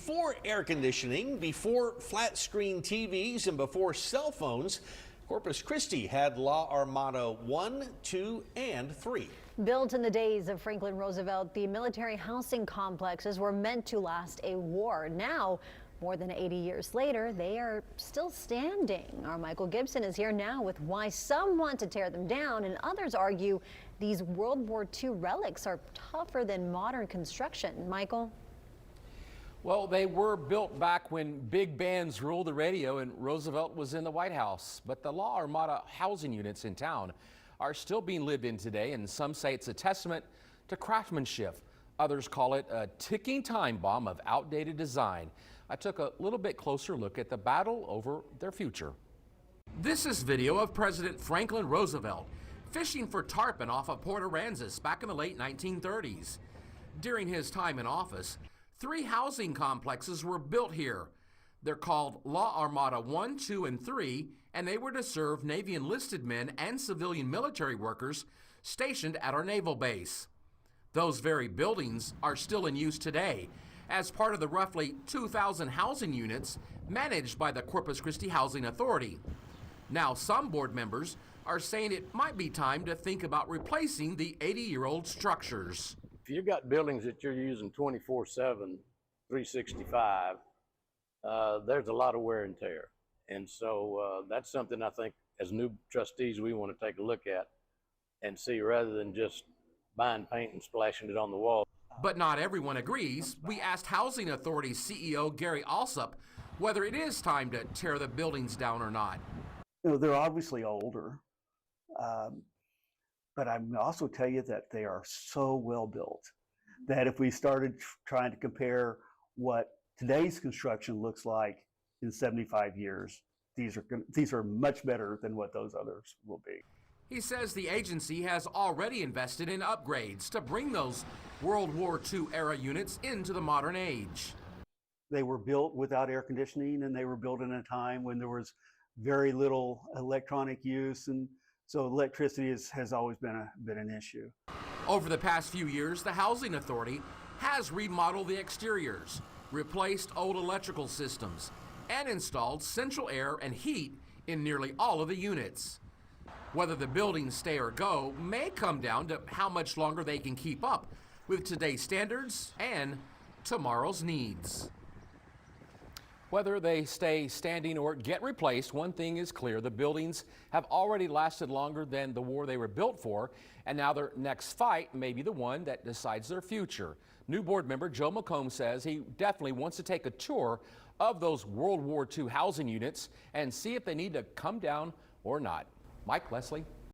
Before air conditioning, before flat screen TVs, and before cell phones, Corpus Christi had La Armada 1, 2, and 3. Built in the days of Franklin Roosevelt, the military housing complexes were meant to last a war. Now, more than 80 years later, they are still standing. Our Michael Gibson is here now with why some want to tear them down and others argue these World War II relics are tougher than modern construction. Michael? Well, they were built back when big bands ruled the radio and Roosevelt was in the White House. But the La Armada housing units in town are still being lived in today, and some say it's a testament to craftsmanship. Others call it a ticking time bomb of outdated design. I took a little bit closer look at the battle over their future. This is video of President Franklin Roosevelt fishing for tarpon off of Port Aransas back in the late 1930s. During his time in office, 3 housing complexes were built here. They're called La Armada 1, 2, and 3, and they were to serve Navy enlisted men and civilian military workers stationed at our naval base. Those very buildings are still in use today as part of the roughly 2,000 housing units managed by the Corpus Christi Housing Authority. Now, some board members are saying it might be time to think about replacing the 80-year-old structures. If you've got buildings that you're using 24/7, 365, there's a lot of wear and tear. And so that's something I think as new trustees we want to take a look at and see, rather than just buying paint and splashing it on the wall. But not everyone agrees. We asked Housing Authority CEO Gary Alsop whether it is time to tear the buildings down or not. You know, they're obviously older, but I'm also tell you that they are so well built that if we started trying to compare what today's construction looks like in 75 years, these are much better than what those others will be. He says the agency has already invested in upgrades to bring those World War II era units into the modern age. They were built without air conditioning, and they were built in a time when there was very little electronic use, and so electricity has always been an issue. Over the past few years, the Housing Authority has remodeled the exteriors, replaced old electrical systems, and installed central air and heat in nearly all of the units. Whether the buildings stay or go may come down to how much longer they can keep up with today's standards and tomorrow's needs. Whether they stay standing or get replaced, one thing is clear: the buildings have already lasted longer than the war they were built for, and now their next fight may be the one that decides their future. New board member Joe McComb says he definitely wants to take a tour of those World War II housing units and see if they need to come down or not. Mike, Leslie.